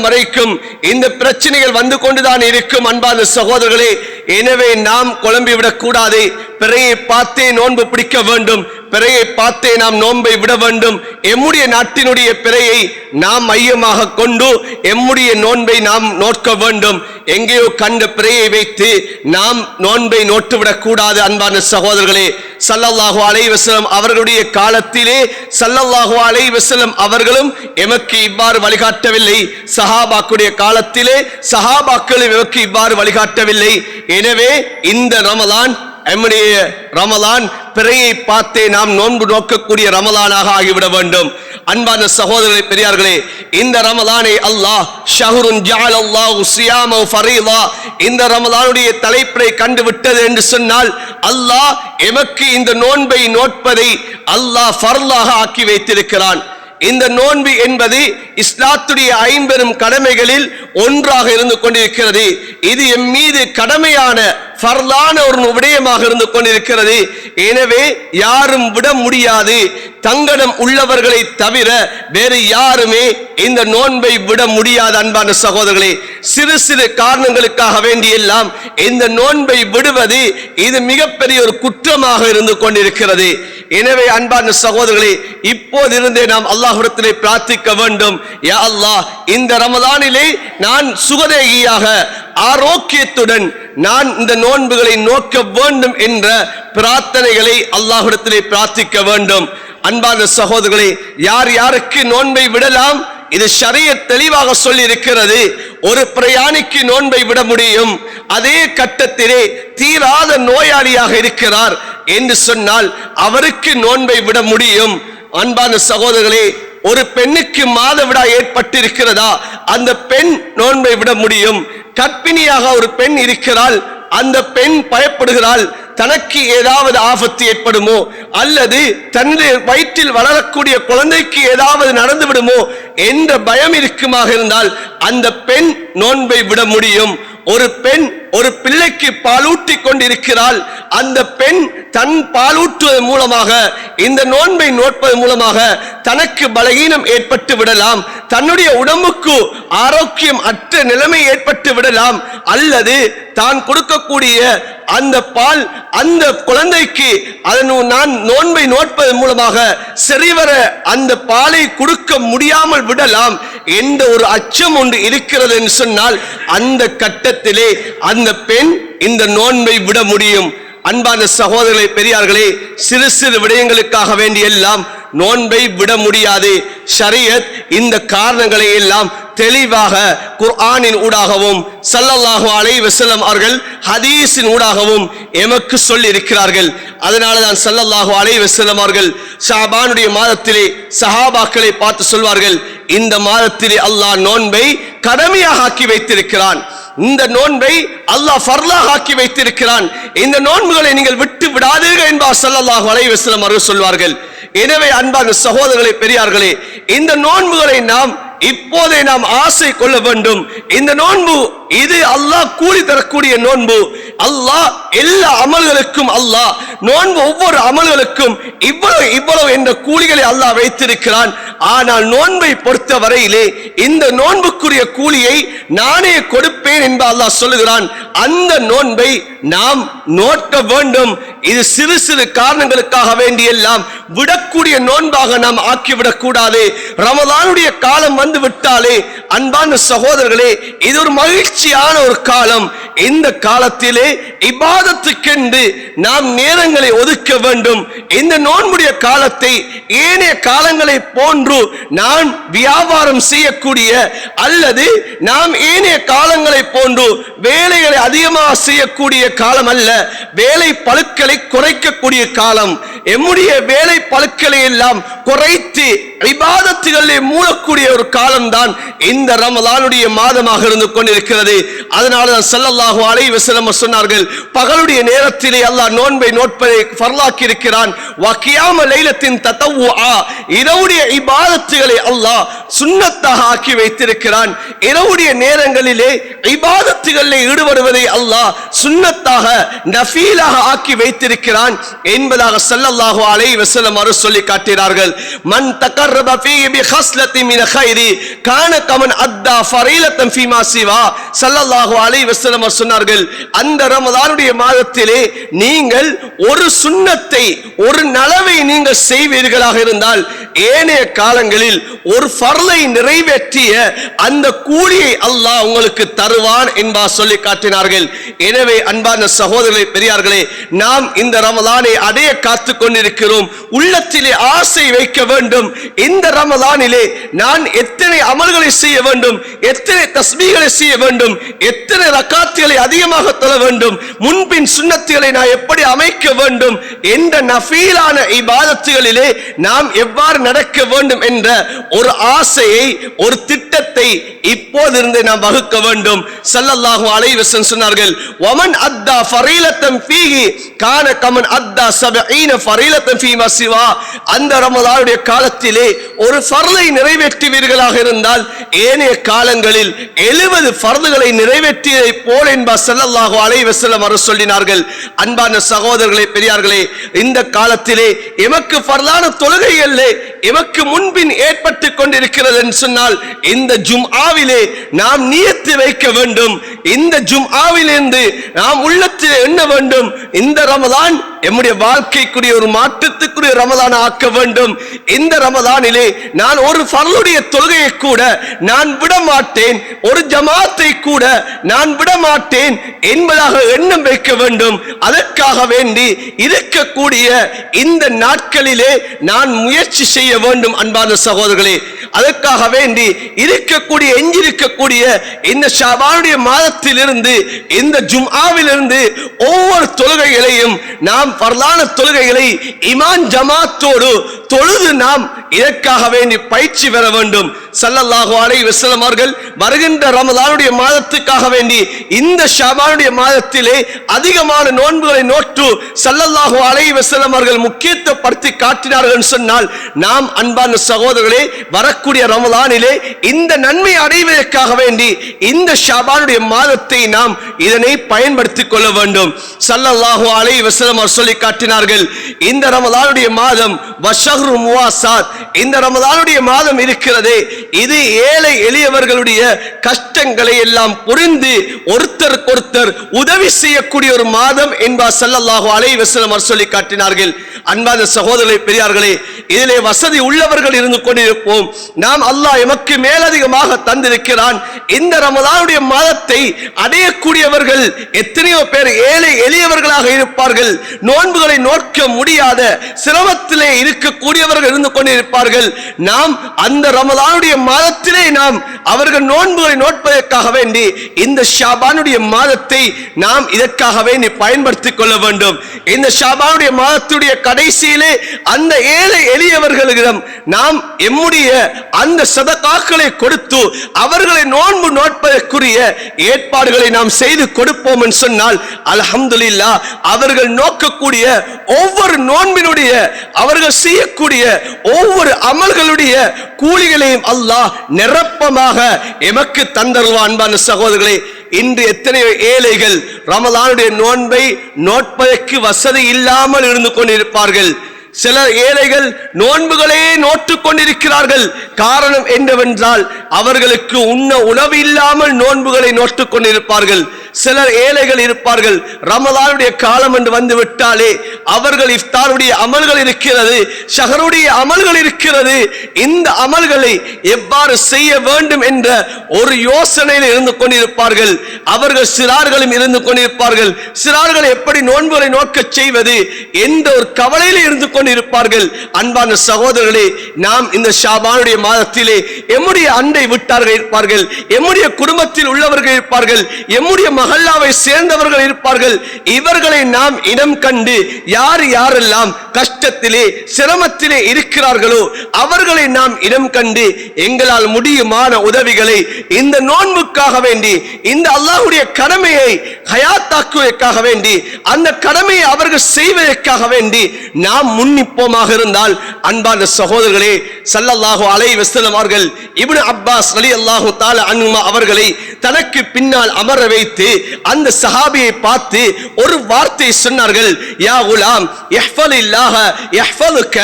வரைக்கும் இந்த பிரச்சனைகள் வந்து கொண்டுதான் இருக்கும். அன்பான சகோதரர்களே, எனவே நாம் குழம்பிவிடக் கூடாது. பிறையை பார்த்தே நோன்பு பிடிக்க வேண்டும், பிறையை பார்த்தே நாம் நோன்பை விட வேண்டும். எம்முடைய நாட்டினுடைய பிறையை நாம் மையமாக கொண்டு எம்முடைய நோன்பை நாம் நோக்க வேண்டும். எங்கேயோ கண்ட பிறையை வைத்து நாம் நோன்பை நோட்டுவிடக் கூடாது. அன்பான சகோதரர்களே, சகோதரர்களே, ஸல்லல்லாஹு அலைஹி வஸல்லம் அவர்களுடைய காலத்திலே ஸல்லல்லாஹு அலைஹி வஸல்லம் அவர்களும் எமக்கு இவ்வாறு வழிகாட்டவில்லை. சஹாபாக்களுடைய காலத்திலே சஹாபாக்களும் எமக்கு இவ்வாறு வழிகாட்டவில்லை. எனவே இந்த ரமலான் நம்முடைய ரமலான் பிறையை பார்த்தே நாம் நோன்பு நோக்கக்கூடிய ரமலானாக ஆகிவிட வேண்டும். அன்பான சகோதரர்களே, பெரியார்களே, இந்த ரமலானை அல்லாஹ் ஷஹ்ருன் ஜஅலல்லாஹு ஸியாமஹு ஃபரீலா, இந்த ரமலானுடைய தலைப்பை கண்டு விட்டது என்று சொன்னால் அல்லாஹ் எமக்கு இந்த நோன்பை நோட்பதை அல்லாஹ் ஃபர்லாக ஆக்கி வைத்திருக்கிறான். இந்த நோன்பு என்பது இஸ்லாத்துடைய ஐம்பெரும் கடமைகளில் ஒன்றாக இருந்து கொண்டிருக்கிறது. இது எம் மீது கடமையான ஃபர்லான ஒரு விடயமாக இருந்து கொண்டிருக்கிறது. எனவே யாரும் விட முடியாது. தங்கடம் உள்ளவர்களை தவிர வேறு யாருமே இந்த நோன்பை விட முடியாது. அன்பான சகோதரர்களே, சிறு சிறு காரணங்களுக்காக வேண்டியெல்லாம் இந்த நோன்பை விடுவது இது மிகப்பெரிய ஒரு குற்றமாக இருந்து கொண்டிருக்கிறது. எனவே அன்பான சகோதரர்களே, இப்போதிருந்தே நாம் அல்லாஹ்விடத்திலே பிரார்த்திக்க வேண்டும். யா அல்லாஹ், இந்த ரமலானிலே நான் சுகதேகியாக ஆரோக்கியத்துடன் நான் இந்த நோன்புகளை நோக்க வேண்டும் என்ற பிரார்த்தனைகளை அல்லாஹ்விடத்திலே பிரார்த்திக்க வேண்டும். அன்பான சகோதரர்களே, யார் யாருக்கு நோன்பை விடலாம்? இது ஷரியத் தெளிவாக சொல்லி இருக்கிறது. ஒரு பிரயாணிக்கு நோன்பை விட முடியும். அதே கட்டத்திலே தீராத நோயாளியாக இருக்கிறார் என்று சொன்னால் அவருக்கு நோன்பை விட முடியும். அன்பான சகோதரர்களே, ஒரு பெண்ணுக்கு மாதவிடாய் ஏற்பட்டிருக்கிறதா, அந்த பெண் நோன்பை விட முடியும். கர்ப்பிணியாக ஒரு பெண் இருக்கிறாள், அந்த பெண் பயப்படுகிறாள், தனக்கு ஏதாவது ஆபத்து ஏற்படுமோ அல்லது தன்னுடைய வயிற்றில் வளரக்கூடிய குழந்தைக்கு ஏதாவது நடந்து விடுமோ என்ற பயம் இருக்குமாக இருந்தால் அந்த பெண் நோன்பை விட முடியும். ஒரு பெண் ஒரு பிள்ளைக்கு பாலூட்டி கொண்டிருக்கிறாள், அந்த பெண் தன் பாலூட்டுவதன் மூலமாக இந்த நோன்பை நோட்பதன் மூலமாக தனக்கு பலகீனம் ஏற்பட்டு விடலாம், தன்னுடைய உடம்புக்கு ஆரோக்கியம் அற்ற நிலைமை ஏற்பட்டு விடலாம், அல்லது தான் கொடுக்கக்கூடிய அந்த பால் அந்த குழந்தைக்கு நான் நோன்பை நோட்பதன் மூலமாக சரிவர அந்த பாலை கொடுக்க முடியாமல் விடலாம் என்ற ஒரு அச்சம் ஒன்று இருக்கிறது என்று சொன்னால் அந்த கட்டத்திலே அந்த பெண் இந்த நோன்பை விட முடியும். அன்பான சகோதரர்களே, பெரியார்களே, சிறு சிறு விடயங்களுக்காக வேண்டி எல்லாம் நோன்பை விட முடியாது. ஷரியத் இந்த காரணங்களை எல்லாம் தெளிவாக குர்ஆனின் ஊடாகவும் ஸல்லல்லாஹு அலைஹி வஸல்லம் அவர்கள் ஹதீஸின் ஊடாகவும் எமக்கு சொல்லி இருக்கிறார்கள். அதனால தான் ஸல்லல்லாஹு அலைஹி வஸல்லம் அவர்கள் ஷாபானுடைய மாதத்திலே சஹாபாக்களை பார்த்து சொல்வார்கள், இந்த மாதத்திலே அல்லாஹ் நோன்பை கடமையாக ஆக்கி வைத்திருக்கிறான், இந்த நோன்பை அல்லாஹ் ஃபர்லாக ஆக்கி வைத்திருக்கிறான், இந்த நோன்புகளை நீங்கள் விட்டு விடாதீர்கள் என்பார் ஸல்லல்லாஹு அலைஹி வஸல்லம் அவர்கள் சொல்வார்கள். எனவே அன்பான சகோதரர்களே, பெரியார்களே, இந்த நோன்புகளை நாம் இப்போதே நாம் ஆசை கொள்ள வேண்டும். இந்த நோன்பு இது அல்லாஹ் கூலி தரக்கூடிய நோன்பு. அல்லாஹ் எல்லா அமல்களுக்கும் அல்லாஹ் நோன்பு ஒவ்வொரு அமல்களுக்கும் இவ்வளவு என்ற கூலிகளை அல்லாஹ் வைத்திருக்கிறான். ஆனால் நோன்பை பொறுத்த வரையிலே இந்த நோன்புக்குரிய கூலியை நானே கொடுப்பேன் என்று அல்லாஹ் சொல்லுகிறான். அந்த நோன்பை நாம் நோக்க வேண்டும். இது சிறு சிறு காரணங்களுக்காக வேண்டியெல்லாம் விடக்கூடிய நோன்பாக நாம் ஆக்கிவிடக் கூடாது. ரமலானுடைய காலம் வந்து விட்டாலே அன்பான சகோதரர்களே, இது ஒரு மகிழ்ச்சியான ஒரு காலம். இந்த காலத்திலே இபாதத்துக்கென்று நாம் நேரங்களை ஒதுக்க வேண்டும். இந்த நோன்புடைய காலத்தை ஏனைய காலங்களை போன்று நான் வியாபாரம் செய்யக்கூடிய அல்லது நாம் ஏனைய காலங்களை போன்று வேலைகளை அதிகமாக செய்யக்கூடிய காலம் அல்ல. வேலை பளுக்களை குறைக்கக்கூடிய காலம். எம்முடைய வேலை பளுக்களை எல்லாம் குறைத்து இபாதத்துகளிலே மூலக்கூடிய ஒரு காலம்தான் இந்த ரமலானுடைய மாதமாக இருந்து கொண்டிருக்கிறது. அதனால தான் ஸல்லல்லாஹு அலைஹி வஸல்லம் சொன்னார்கள், பகலுடைய நேரத்திலே அல்லாஹ் நோன்பை நோட்பதை ஃபர்லாக்கி இருக்கிறான். வ கியாம லைலத்தின் ததவ்வுஆ, இரவுடைய இபாதத்துகளை அல்லாஹ் சுன்னத்தாக ஆக்கி வைத்திருக்கிறான். இரவுடைய நேரங்களிலே இபாதத்துகளிலே ஈடுபடுவதை அல்லாஹ் சுன்னத்தாக நஃபீலாக ஆக்கி வைத்திருக்கிறான் என்பதாக ஸல்லல்லாஹு ஸல்லல்லாஹு அலைஹி வஸல்லம் அவர்கள் சொல்லி காட்டினார்கள், மன் தகர்ரப ஃபீஹி பி ஹஸ்லத்தி மின கைரி கான கமன் அத்தா ஃபரீலத்தன் ஃபீமா சிவா. ஸல்லல்லாஹு அலைஹி வஸல்லம் அவர்கள் சொன்னார்கள், அந்த ரமலானுடைய மாதத்திலே நீங்கள் ஒரு சுன்னத்தை, ஒரு நலவை நீங்கள் செய்வீர்களாக இருந்தால் ஏனைய காலங்களில் ஒரு ஃபர்லை நிறைவேற்றிய அந்த கூலியை அல்லாஹ் உங்களுக்கு தருவான் என்பா சொல்லி காட்டினார்கள். எனவே அன்பான சகோதரர்களே, பெரியார்களே, நாம் இந்த ரமலானை அடைய காத்துக் கொண்டிருக்கிறோம். உள்ளத்திலே ஆசை வைக்க வேண்டும். இந்த ரமலானிலே நான் எத்தனை அமல்களை செய்ய வேண்டும், எத்தனை தஸ்பீகளை செய்ய வேண்டும், எத்தனை ரக்காத்துகளை அதிகமாக தொழ வேண்டும், முன்பின் சுன்னத்துகளை நான் எப்படி அமைக்க வேண்டும், என்ற நஃபீலான இபாதத்துகளிலே நாம் எவ்வாறு நடக்க வேண்டும் என்ற ஒரு ஆசையை, ஒரு திட்டத்தை இப்போதிருந்து நாம் வகுக்க வேண்டும். ஸல்லல்லாஹு அலைஹி வஸல்லம் சொன்னார்கள், வமன் அத்தா ஃபரீலத்தன் ஃபீஹி கான கமன் அத்தா 70 ஃபரீலத்தன் ஃபீமா சிவா. அந்த ரமலானுடைய காலத்திலே ஒரு ஃபர்லை நிறைவேற்றுவீர்களாக இருந்தால் ஏனைய காலங்களில் 70 ஃபர்துகளை நிறைவேற்றியதை போல என்பார் ஸல்லல்லாஹு அலைஹி வஸல்லம் அவர்கள் சொல்லினார்கள். அன்பான சகோதரர்களே, பெரியார்களே, இந்த காலத்திலே எமக்கு ஃபர்லான தொழுகைகளிலே எமக்கு முன்பின் ஏற்பட்டு கொண்டிருக்கிறது என்று சொன்னால் இந்த ஜும்ஆவிலே நாம் நியத்து வைக்க வேண்டும். இந்த ஜும்ஆவிலிருந்து நாம் உள்ளத்தில் எண்ண வேண்டும், இந்த ரமலான் நம்முடைய வாழ்க்கைக்குரிய ஒரு மாற்றத்துக்குரிய ரமலான் ஆக்க வேண்டும். இந்த ரமலானிலே நான் ஒரு ஃபர்லுடைய தொழுகையை கூட நான் விட மாட்டேன், ஒரு ஜமாத்தை கூட நான் விட மாட்டேன் என்பதாக எண்ணம் வைக்க வேண்டும். அதற்காக வேண்டி இருக்கக்கூடிய இந்த நாட்களிலே நான் முயற்சி செய்ய வேண்டும். அன்பான சகோதரர்களே, அதற்காக வேண்டி இருக்கக்கூடிய எஞ்சிருக்கக்கூடிய இந்த ஷாபானுடைய மாதத்திலிருந்து, இந்த ஜும்ஆவிலிருந்து ஒவ்வொரு தொழுகைகளையும் நாம் ஃபர்லான தொழுகைகளை இமாம் ஜமாத்தோடு தொழுது நாம் இதற்காக வேண்டி பயிற்சி பெற வேண்டும். ஸல்லல்லாஹு அலைஹி வஸல்லம் அவர்கள் வருகின்ற ரமலானுடைய மாதத்துக்காக வேண்டி இந்த ஷாபானுடைய மாதத்திலே அதிகமான நோன்புகளை நோற்று ஸல்லல்லாஹு அலைஹி வஸல்லம் அவர்கள் முக்கியத்துவப்படுத்தி காட்டினார்கள் சொன்னால் நாம் அன்பான சகோதரர்களே வரக்கூடிய ரமலானிலே இந்த நன்மை அடைவதற்காக வேண்டி இந்த ஷாபானுடைய மாதத்தை நாம் இதனை பயன்படுத்திக் கொள்ள வேண்டும். ஸல்லல்லாஹு அலைஹி வஸல்லம் அவர்கள் சொல்லி காட்டினார்கள், இந்த ரமலானுடைய மாதம் வஷஹ்ரு முவாசாத், இந்த ரமலானுடைய மாதம் இருக்கிறதே இது ஏழை எளியவர்களுடைய கஷ்டங்களை எல்லாம் புரிந்து ஒருத்தருக்கொருத்தர் உதவி செய்யக்கூடிய ஒரு மாதம் என்பார் ஸல்லல்லாஹு அலைஹி வஸல்லம் அவர்கள் சொல்லி காட்டினார்கள். அன்பான சகோதரர்களே, பெரியார்களே, இதிலே வசதி உள்ளவர்கள் இருந்து கொண்டிருப்போம். நாம் அல்லாஹ் எமக்கு மேலதிகமாக தந்திருக்கிறான். இந்த ரமலானுடைய மாதத்தை அடையக்கூடியவர்கள் எத்தனையோ பேர் ஏழை எளியவர்களாக இருப்பார்கள். நோன்புகளை நோக்க முடியாத சிரமத்திலே இருக்கக்கூடியவர்கள் இருந்து கொண்டிருப்பார்கள். நாம் அந்த ரமலானுடைய மாதத்திலே நாம் அவர்கள் நோன்புகளை நோட்பதற்காக வேண்டி இந்த ஷாபானுடைய மாதத்தை நாம் இதற்காக வேண்டி பயன்படுத்திக் கொள்ள வேண்டும். இந்த ஷாபானுடைய மாதத்துடைய கடைசியிலே அந்த ஏழை எளியவர்களிடம் நாம் எம்முடைய அந்த சதகாக்களை கொடுத்து அவர்களை நோன்பு நோட்பதற்குரிய ஏற்பாடுகளை நாம் செய்து கொடுப்போம் என்று சொன்னால் அல்ஹம்துலில்லாஹ் அவர்கள் நோக்கக்கூடிய ஒவ்வொரு நோன்பினுடைய, அவர்கள் செய்யக்கூடிய ஒவ்வொரு அமல்களுடைய கூலிகளையும் அல்லாஹ் நிரப்பமாக எமக்கு தந்தருவான். அன்பான சகோதரர்களே, இன்று எத்தனையோ ஏழைகள் ரமலானுடைய நோன்பை நோட்பதற்கு வசதி இல்லாமல் இருந்து கொண்டிருப்பார்கள். சில ஏழைகள் நோன்புகளே நோட்டுக் கொண்டிருக்கிறார்கள். காரணம் என்னவென்றால் அவர்களுக்கு உண்ண உணவு இல்லாமல் நோன்புகளை நோட்டுக் கொண்டிருப்பார்கள். சிலர் ஏழைகள் இருப்பார்கள், ரமலானுடைய காலம் என்று வந்து விட்டாலே அவர்கள் இஃப்தாருடைய அமல்கள் இருக்கிறது, ஷஹருடைய அமல்கள் இருக்கிறது. இந்த அமல்களை எவ்வாறு செய்ய வேண்டும் என்ற ஒரு யோசனையில் இருந்து கொண்டிருப்பார்கள். அவர்கள் சிறார்களும் இருந்து கொண்டிருப்பார்கள். சிறார்களை எப்படி நோன்புகளை நோக்க செய்வது என்ற ஒரு கவலையில் இருந்து கொண்டிருப்பார்கள். அன்பான சகோதரர்களே, நாம் இந்த ஷாபானுடைய மாதத்திலே எம்முடைய அண்டை விட்டார்கள் இருப்பார்கள், எம்முடைய குடும்பத்தில் உள்ளவர்கள் இருப்பார்கள், எம்முடைய மஹல்லாவை சேர்ந்தவர்கள் இருப்பார்கள். இவர்களை நாம் இனம் கண்டு யார் யாரெல்லாம் கஷ்டத்திலே சிரமத்திலே இருக்கிறார்களோ அவர்களை நாம் இனம் கண்டு எங்களால் முடியுமான உதவிகளை இந்த நோன்புக்காக வேண்டி, இந்த அல்லாஹ்வுடைய கடமையை ஹயாத்தாக்குவதற்காக வேண்டி, அந்த கடமையை அவர்கள் செய்வதற்காக வேண்டி நாம் முன்னிப்போமாக இருந்தால் அன்பான சகோதரர்களே, ஸல்லல்லாஹு அலைஹி வஸல்லம் அவர்கள் இப்னு அப்பாஸ் ரலியல்லாஹு தஆலா அன்ஹுமா அவர்களை தனக்கு பின்னால் அமர வைத்து கொண்டு அந்த சஹாபியை பார்த்து ஒரு வார்த்தை சொன்னார்கள், யா குலாம் யஹ்ஃபலில்லாஹ யஹ்ஃபலுக,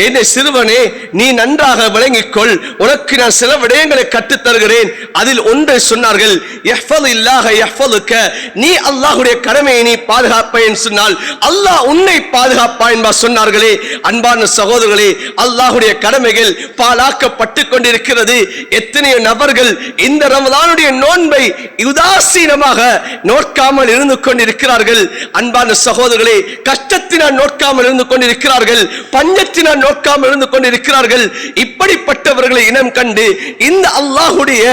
என்னை சிறுவனே நீ நன்றாக விளங்கிக்கொள், உனக்கு நான் சில விடயங்களை கற்றுத் தருகிறேன். அதில் ஒன்றை சொன்னார்கள், யஹ்ஃபலில்லாஹ யஹ்ஃபலுக, நீ அல்லாஹ்வுடைய கடமையை நீ பாதுகாப்பேன் சொன்னால் அல்லாஹ் உன்னை பாதுகாப்பான் என்பார் சொன்னார்களே. அன்பான சகோதரர்களே, அல்லாஹ்வுடைய கடமைகள் பாலாக்கப்பட்டு கொண்டிருக்கிறது. எத்தனையோ நபர்கள் இந்த ரமலானுடைய நோன்பை உதாசீனமாக நோக்காமல் இருந்து கொண்டிருக்கிறார்கள். அன்பான சகோதரர்களே, கஷ்டத்தினால் நோக்காமல் இருந்து கொண்டிருக்கிறார்கள், பஞ்சத்தினால் நோக்காமல் இருந்து கொண்டிருக்கிறார்கள். இப்படிப்பட்டவர்களை இனம் கண்டு இந்த அல்லாஹ்வுடைய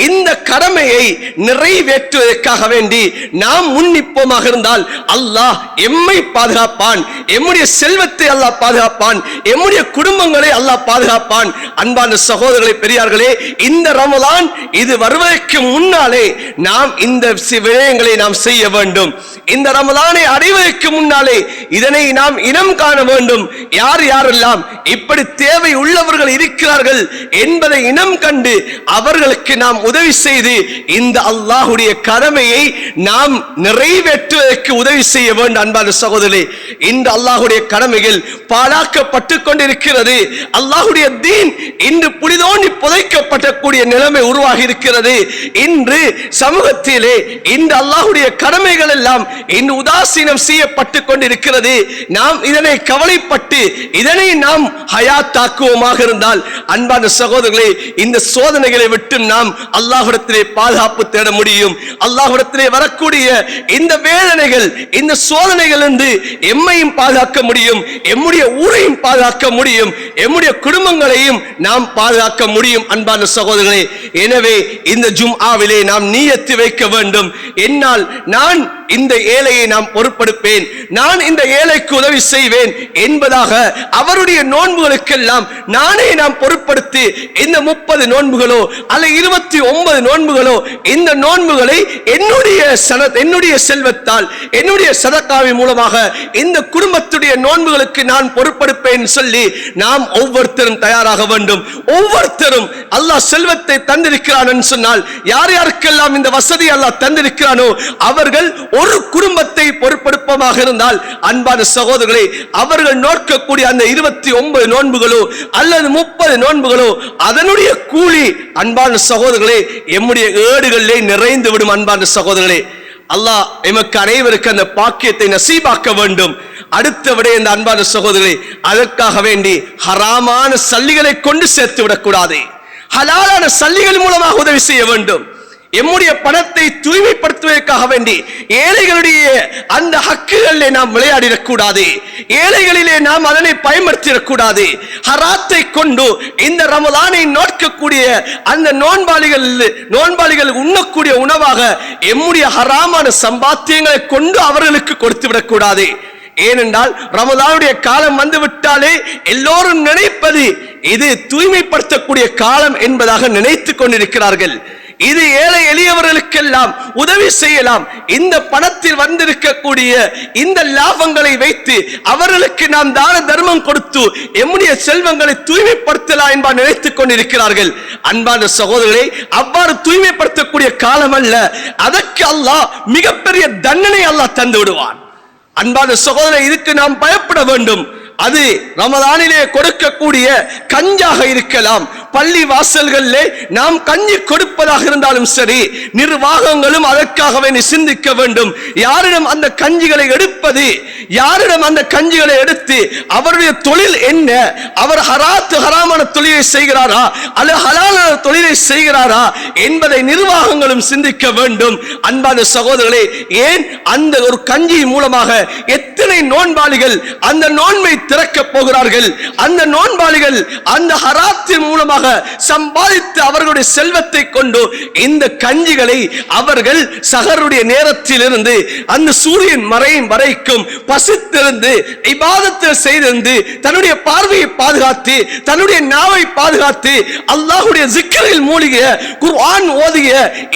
இந்த கடமையை நிறைவேற்றுவதற்காக வேண்டி நாம் முன்னிப்போமாக இருந்தால் அல்லாஹ் எம்மை பாதுகாப்பான், எம்முடைய செல்வத்தை அல்லாஹ் பாதுகாப்பான், எம்முடைய குடும்பங்களை அல்லாஹ் பாதுகாப்பான். அன்பான சகோதரர்களே, பெரியார்களே, இந்த ரமலான் இது வருவதற்கு முன்னாலே நாம் இந்த விடயங்களை நாம் செய்ய வேண்டும். இந்த ரமலானை அடைவதற்கு முன்னாலே இதனை நாம் இனம் காண வேண்டும். யார் யாரெல்லாம் இப்படி தேவை உள்ளவர்கள் இருக்கிறார்கள் என்பதை இனம் கண்டு அவர்களுக்கு நாம் உதவி செய்து இந்த அல்லாஹ்வுடைய கடமையை நாம் நிறைவேற்றுவதற்கு உதவி செய்ய வேண்டும். அன்பான சகோதரர்களே, இந்த அல்லாஹ்வுடைய கடமைகள் பாழாக்கப்பட்டு கொண்டிருக்கிறது. அல்லாஹ்வுடைய தீன் இன்று புனிதோண்டி புதைக்கப்படக்கூடிய நிலைமை உருவாகி இருக்கிறது. இன்று சமூகத்திலே இந்த அல்லாஹ்வுடைய கடமைகள் எல்லாம் இன்று உதாசீனம் செய்யப்பட்டு கொண்டிருக்கிறது. நாம் இதனை கவலைப்பட்டு இதனை நாம் ஹயாத்தாக்குவோமாக இருந்தால் அன்பான சகோதரர்களே, இந்த சோதனைகளை விட்டு நாம் அல்லாஹ்விடத்திலே பாதுகாப்பு தேட முடியும். அல்லாஹ்விடத்திலே வரக்கூடிய இந்த வேதனைகள், இந்த சோதனைகள் இருந்து எம்மையும் பாதுகாக்க முடியும், எம்முடைய ஊரையும் பாதுகாக்க முடியும், எம்முடைய குடும்பங்களையும் நாம் பாதுகாக்க முடியும். அன்பான சகோதரர்களே, எனவே இந்த ஜும்ஆவிலே நாம் நியத்து வைக்க வேண்டும். என்னால் நான் இந்த ஏழையை நாம் பொறுப்பெடுப்பேன், நான் இந்த ஏழைக்கு உதவி செய்வேன் என்பதாக அவருடைய நோன்புகளுக்கெல்லாம் நானே நாம் பொறுப்படுத்தி இந்த 30 நோன்புகளோ அல்ல 29 நோன்புகளோ இந்த நோன்புகளை என்னுடைய செல்வத்தால் என்னுடைய சதகாவின் மூலமாக இந்த குடும்பத்துடைய நோன்புகளுக்கு நான் பொறுப்பெடுப்பேன் சொல்லி நாம் ஒவ்வொருத்தரும் தயாராக வேண்டும். ஒவ்வொருத்தரும் அல்லாஹ் செல்வத்தை தந்திருக்கிறான் என்று சொன்னால் யார் யாருக்கெல்லாம் இந்த வசதி அல்லாஹ் தந்திருக்கிறானோ அவர்கள் ஒரு குடும்பத்தை பொறுப்பெடுப்பமாக இருந்தால் அன்பான சகோதரர்களே, அவர்கள் நோக்கக்கூடிய அந்த 29 நோன்புகளோ அல்லது 30 நோன்புகளோ அதனுடைய கூலி அன்பான சகோதரர்களே எம்முடைய ஏடுகளிலே நிறைந்து விடும். அன்பான சகோதரர்களே, அல்லாஹ் எமக்கு அனைவருக்கு அந்த பாக்கியத்தை நசீபாக்க வேண்டும். அடுத்த விட இந்த அன்பான சகோதரர்களே, அதற்காக வேண்டி ஹராமான சல்லிகளை கொண்டு சேர்த்து விடக்கூடாது. ஹலாலான சல்லிகள் மூலமாக உதவி செய்ய வேண்டும். எம்முடைய பணத்தை தூய்மைப்படுத்துவதற்காக வேண்டி ஏழைகளுடைய அந்த ஹக்குகளிலே நாம் விளையாடிடக்கூடாது, ஏழைகளிலே நாம் அதனை பயன்படுத்திடக்கூடாது. ஹராத்தை கொண்டு இந்த ரமலானை நோக்கக்கூடிய அந்த நோன்பாளிகள் உண்ணக்கூடிய உணவாக எம்முடைய ஹராமான சம்பாத்தியங்களை கொண்டு அவர்களுக்கு கொடுத்து விடக்கூடாது. ஏனென்றால் ரமலானுடைய காலம் வந்து விட்டாலே எல்லோரும் நினைப்பது இது தூய்மைப்படுத்தக்கூடிய காலம் என்பதாக நினைத்துக் கொண்டிருக்கிறார்கள். இது ஏழை எளியவர்களுக்கெல்லாம் உதவி செய்யலாம். இந்த பணத்தில் வந்திருக்கக்கூடிய இந்த லாபங்களை வைத்து அவர்களுக்கு நாம் தான தர்மம் கொடுத்து எம்முடைய செல்வங்களை தூய்மைப்படுத்தலாம் என்பார் நினைத்துக் கொண்டிருக்கிறார்கள். அன்பான சகோதரர்களே, அவ்வாறு தூய்மைப்படுத்தக்கூடிய காலம் அல்ல. அதற்கு அல்லாஹ் மிகப்பெரிய தண்டனை அல்லாஹ் தந்து விடுவான். அன்பான சகோதரர், இதுக்கு நாம் பயப்பட வேண்டும். அது ரமலானிலே கொடுக்கக்கூடிய கஞ்சாக இருக்கலாம், பள்ளி வாசல்களிலே நாம் கஞ்சி கொடுப்பதாக இருந்தாலும் சரி, நிர்வாகங்களும் அதற்காக வேண்டி சிந்திக்க வேண்டும். யாரிடம் அந்த கஞ்சிகளை எடுப்பது, யாரிடம் அந்த கஞ்சிகளை எடுத்து அவருடைய தொழில் என்ன, அவர் ஹராமான தொழிலை செய்கிறாரா அல்லது ஹலாலான தொழிலை செய்கிறாரா என்பதை நிர்வாகங்களும் சிந்திக்க வேண்டும். அன்பான சகோதரர்களே, ஏன் அந்த ஒரு கஞ்சி மூலமாக எத்தனை நோன்பாளிகள் அந்த நோன்பை திறக்க போகிறார்கள். அந்த நோன்பாளிகள் அந்த ஹராத்தின் மூலமாக சம்பாதித்து அவர்களுடைய செல்வத்தை கொண்டு இந்த கஞ்சிகளை அவர்கள் சஹருடைய நேரத்தில் இருந்து அந்த சூரியன் மறையும் வரைக்கும் பசித்திருந்து இபாதத்தை செய்திருந்து தன்னுடைய பார்வையை பாதுகாத்து தன்னுடைய நாவை பாதுகாத்து அல்லாஹ்வுடைய ஜிக்ரில் மூழ்கிய குர்ஆன் ஓதிய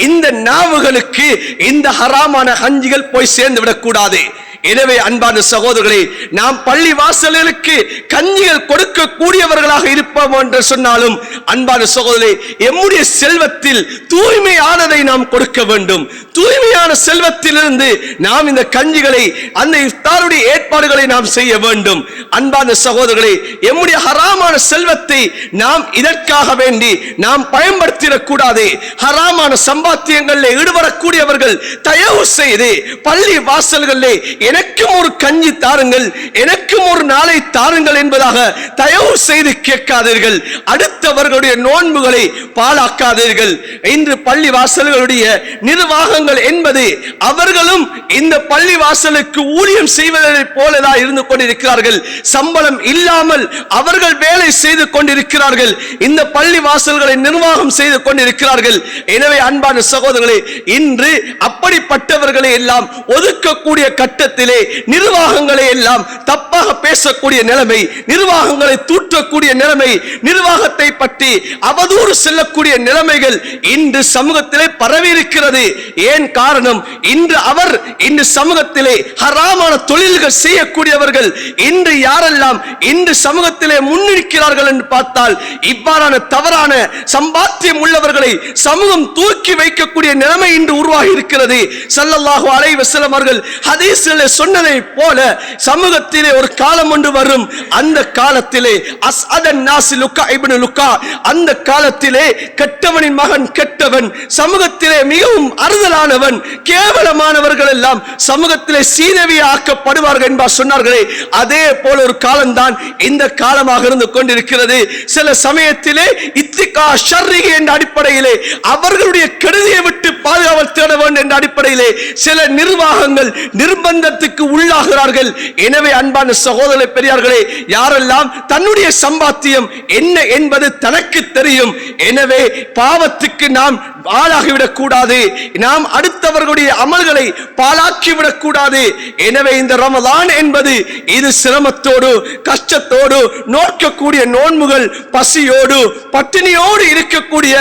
இந்த நாவுகளுக்கு இந்த ஹராமான கஞ்சிகள் போய் சேர்ந்து விடக்கூடாது. எனவே அன்பான சகோதரர்களே, நாம் பள்ளி வாசல்களுக்கு கஞ்சிகள் கொடுக்க கூடியவர்களாக இருப்போம் என்று சொன்னாலும் அன்பான சகோதரே, எம்முடைய செல்வத்தில் தூய்மையானதை நாம் கொடுக்க வேண்டும். தூய்மையான செல்வத்திலிருந்து நாம் இந்த கஞ்சிகளை, அந்த இஃப்தாருடைய ஏற்பாடுகளை நாம் செய்ய வேண்டும். அன்பான சகோதரர்களே, எம்முடைய ஹராமான செல்வத்தை நாம் இதற்காக வேண்டி நாம் பயன்படுத்திடக் கூடாது. ஹராமான சம்பாத்தியங்களில் ஈடுபடக்கூடியவர்கள் தயவு செய்து பள்ளி வாசல்களிலே எனக்கும் ஒரு கஞ்சி தாருங்கள், எனக்கும் ஒரு நாளை தாருங்கள் என்பதாக தயவு செய்து கேட்காதீர்கள். அடுத்தவர்களுடைய நோன்புகளை பாழாக்காதீர்கள். இன்று பள்ளி வாசல்களுடைய நிர்வாகங்கள் என்பது அவர்களும் இந்த பள்ளி வாசலுக்கு ஊழியம் செய்வதை போலதான் இருந்து கொண்டிருக்கிறார்கள். சம்பளம் இல்லாமல் அவர்கள் வேலை செய்து கொண்டிருக்கிறார்கள். இந்த பள்ளி வாசல்களை நிர்வாகம் செய்து கொண்டிருக்கிறார்கள். எனவே அன்பான சகோதரர்களே, இன்று அப்படிப்பட்டவர்களை எல்லாம் ஒதுக்கக்கூடிய கட்டத்திலே நிர்வாகங்களை எல்லாம் தப்பாக பேசக்கூடிய நிலைமை, நிர்வாகங்களை தூற்றக்கூடிய நிலைமை, நிர்வாகத்தை பற்றி அவதூறு செல்லக்கூடிய நிலைமைகள் இன்று சமூகத்திலே பரவி இருக்கிறது. ஏன் காரணம்? இன்று சமூகத்திலே ஹராமான தொழில்கள் செய்யக்கூடியவர்கள் இன்று யாரெல்லாம் இன்று சமூகத்திலே முன்னிற்கிறார்கள் என்று பார்த்தால், இவ்வாறான தவறான சம்பாத்தியம் உள்ளவர்களை சமூகம் தூக்கி வைக்கக்கூடிய நிலைமை இன்று உருவாகி இருக்கிறது. ஸல்லல்லாஹு அலைஹி வஸல்லம் அவர்கள் ஹதீஸிலே சொன்னதை போல சமூகத்திலே ஒரு காலம் ஒன்று வரும். அந்த காலத்திலே அஸ்அதன் நாஸ் லுகா இப்னு லுகா, அந்த காலத்திலே கெட்டவனின் மகன் கெட்டவன், சமூகத்திலே மிகவும் அறுதலானவன், கேவலமானவர்கள் எல்லாம் சமூகத்திலே சீதேவியாக்கப்படுவார்கள் என்பார் சொன்னார்களே, அதே போல ஒரு காலம்தான் இந்த காலமாக இருந்து கொண்டிருக்கிறது. சில சமயத்திலே இத்திகா ஷர்ரிஹி என்ற அடிப்படையிலே அவர்களுடைய கெடுதியை விட்டு பாதுகாவல் தேட வேண்டும் என்ற அடிப்படையிலே சில நிர்வாகங்கள் நிர்பந்தத்துக்கு உள்ளாகிறார்கள். எனவே அன்பான சகோதர பெரியார்களே, யாரெல்லாம் தன்னுடைய சம்பாத்தியம் என்ன என்பது தனக்கு தெரியும். எனவே பாவத்துக்கு நாம் ஆளாகிவிடக் கூடாது, நாம் அடுத்தவர்களுடைய அமல்களை பாழாக்கிவிடக் கூடாது. எனவே இந்த ரமலான் என்பது இது சிரமத்தோடு கஷ்டத்தோடு நோக்கக்கூடிய நோன்புகள், பசியோடு பட்டினியோடு இருக்கக்கூடிய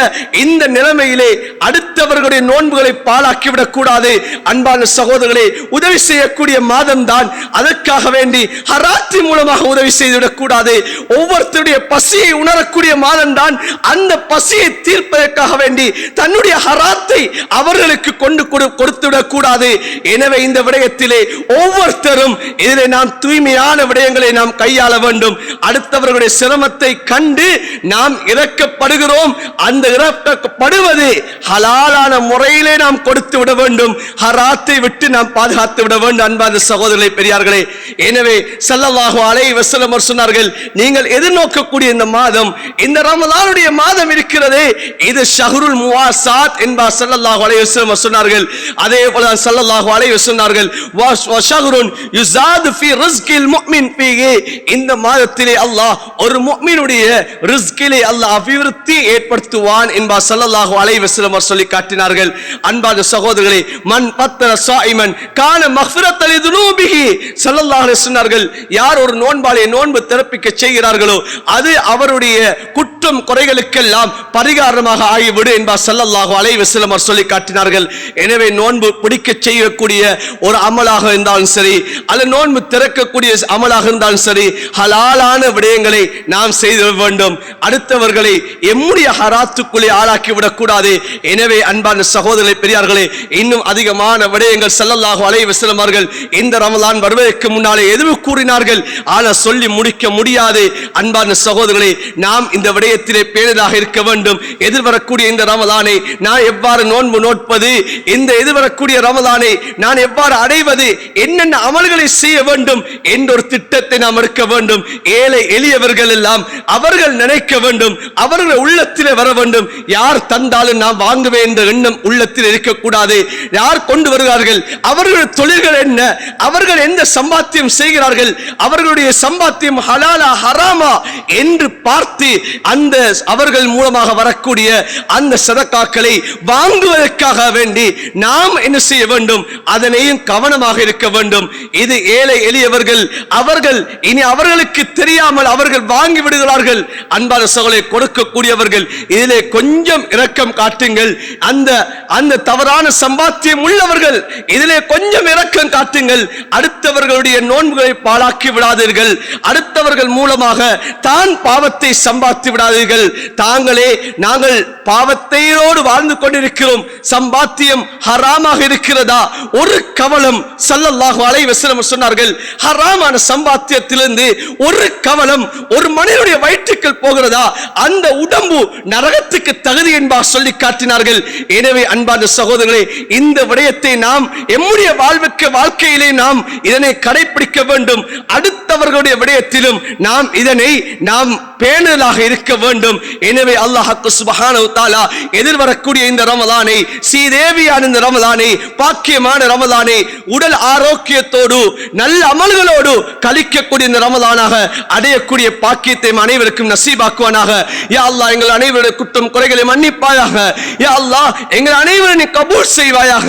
இந்த நிலைமையிலே அடுத்தவர்களுடைய நோன்புகளை பாழாக்கிவிடக் கூடாது. அன்பான சகோதரர்களே, உதவி செய்யக்கூடிய மாதம் தான், அதற்காக வேண்டி ஹராத்தி மூலமாக உதவி செய்துவிடக் கூடாது. ஒவ்வொருத்தருடைய பசியை உணரக்கூடிய மாதம் தான், அந்த பசியை தீர்ப்பதற்காக வேண்டி தன்னுடைய ஹராத்தை அவர்களுக்கு கொடுத்துவிடக் கூடாது. எனவே இந்த விடயத்திலே ஒவ்வொருத்தரும் இதிலே நாம் தூய்மையான விடயங்களை நாம் கையாள வேண்டும். அடுத்தவர்களுடைய சிரமத்தை கண்டு நாம் இறக்கப்படுகிறோம். அந்த இறக்கப்படுவது ஹலாலான முறையிலே நாம் கொடுத்து விட வேண்டும். ஹராத்தை விட்டு நாம் பாதுகாத்து விட வேண்டும். அன்பான சகோதரர்களே பெரியார்களே, எனவே ஸல்லல்லாஹு அலைஹி வஸல்லம் சொன்னார்கள், நீங்கள் எதிர்நோக்கக்கூடிய இந்த மாதம், இந்த ரமலானுடைய மாதம் இருக்கிறதே, இது ஷஹ்ருல் முவாசாத் என்பார் ஸல்லல்லாஹு அலைஹி வஸல்லம் சொன்னார்கள். அதே போல ஸல்லல்லாஹு அலைஹி வஸல்லம் சொன்னார்கள், வ ஷஹ்ருன் யுஸாது ஃபீ ரிஸ்கில் முஃமின் ஃபீஹி, இந்த மாதத்திலே அல்லாஹ் ஒரு முஃமினுடைய ரிஸ்கிலே அல்லாஹ் அபிவிருத்தி ஏற்படுத்துவான் என்பார் ஸல்லல்லாஹு அலைஹி வஸல்லம் சொல்லி காட்டினார்கள். அன்பான சகோதரர்களே, மன் பத்தர ஸாயிமன் கான மக்ஃபிரத்த லிதுனூபிஹி, ஸல்லல்லாஹு அலைஹி சொன்னார்கள், யார் ஒரு நோன்பாளியை நோன்பு திறப்பிக்க செய்கிறார்களோ அது அவருடைய குற்றம் குறைகளுக்கெல்லாம் பரிகாரமாக ஆகிவிடு என்பார் ஸல்லல்லாஹு அலைஹி வஸல்லம் சொல்லி காட்டினார்கள். எனவே நோன்பு பிடிக்க செய்யக்கூடிய ஒரு அமலாக இருந்தாலும் சரி, அல்ல நோன்பு திறக்கக்கூடிய அமலாக இருந்தாலும் சரி, ஹலாலான விடயங்களை நாம் செய்து வேண்டும். அடுத்தவர்களை எம்முடைய ஹராத்துக்குள்ளே ஆளாக்கி விடக்கூடாது. எனவே அன்பான சகோதரர்களே பெரியார்களே, இன்னும் அதிகமான விடயங்கள் ஸல்லல்லாஹு அலைஹி வஸல்லம் அவர்கள் இந்த ரமலான் வருவதற்கு முன்னாலே எதுவும் கூறினார்கள், ஆனால் சொல்லி முடிக்க முடியாது. அன்பான சகோதரர்களே, நாம் இந்த விடயத்திலே பேணுதலாக இருக்க வேண்டும். எதிர்வரக்கூடிய இந்த ரமலானை நான் எவ்வாறு நோன்பு நோட்பது, இந்த எதிர்வரக்கூடிய ரமலானை நான் எவ்வாறு அடைவது, என்னென்ன அமல்களை செய்ய வேண்டும் என்ற ஒரு திட்டத்தை நாம் எடுக்க வேண்டும். ஏழை எளியவர்கள் எல்லாம் அவர்கள் நினைக்க வேண்டும், அவர்கள் உள்ளத்திலே வர வேண்டும். யார் தந்தாலும் நாம் வாங்குவேன் என்ற எண்ணம் உள்ளத்தில் இருக்கக்கூடாது. யார் கொண்டு வருகிறார்கள், அவர்களுடைய தொழில்கள் என்ன, அவர்கள் எந்த சம்பாத்தியம் செய்கிறார்கள், அவர்களுடைய சம்பாத்தியம் ஹலாலா ஹராமா என்று பார்த்து அந்த அந்த அவர்கள் மூலமாக வரக்கூடிய அந்த சதக்காக்களை வாங்குவதற்காக வேண்டி நாம் என்ன செய்ய வேண்டும்? அதனையும் கவனமாக இருக்க வேண்டும். இது ஏழை எளியவர்கள், அவர்கள் இனி அவர்களுக்கு தெரியாமல் அவர்கள் வாங்கி விடுகிறார்கள். அன்பான சகோதரரை, கொடுக்கக்கூடியவர்கள் இதிலே கொஞ்சம் இரக்கம் காட்டுங்கள். அந்த தவறான சம்பாத்தியம் உள்ளவர்கள் இதிலே கொஞ்சம் இரக்கம் காட்டுங்கள். அடுத்தவர்களுடைய நோன்புகளை பாழாக்கி விடாதீர்கள். அடுத்தவர்கள் மூலமாக தான் பாவத்தை சம்பாதித்து விடாதீர்கள். நாங்கள் பாவத்தையோடு வாழ்ந்து கொண்டிருக்கிறோம், சம்பாத்தியம் ஹராமாக இருக்கிறதா? ஒரு கவலம் ஸல்லல்லாஹு அலைஹி வஸல்லம் சொன்னார்கள், ஹராமான சம்பாத்தியத்திலிருந்து ஒரு கவலம் ஒரு மனிதனுடைய வயிற்றுக்குள் போகிறதா, அந்த உடம்பு நரகத்துக்கு தகுதி என்பார் சொல்லி காட்டினார்கள். எனவே அன்பான சகோதரர்களே, இந்த விடயத்தை நாம் எம்முடைய வாழ்க்கையிலே நாம் இதனை கடைபிடிக்க வேண்டும். அடுத்தவர்களுடைய விடயத்திலும் நாம் இதனை பேணலாக இருக்க வேண்டும். எனவே அல்லாஹ் சுப்ஹானஹு வ தஆலா எதிர்வரக்கூடிய இந்த ரமலானை, சீதேவியான இந்த ரமலானை, பாக்கியமான ரமலானை, உடல் ஆரோக்கியத்தோடு நல்ல அமல்களோடு கழிக்கக்கூடிய இந்த ரமலானாக அடையக்கூடிய பாக்கியத்தை அனைவருக்கும் நசீபாக்குவானாக. யா அல்லாஹ், எங்கள் அனைவருடைய குற்றம் குறைகளை மன்னிப்பாயாக. யா அல்லாஹ், எங்கள் அனைவரும் நீ கபூல் செய்வாயாக.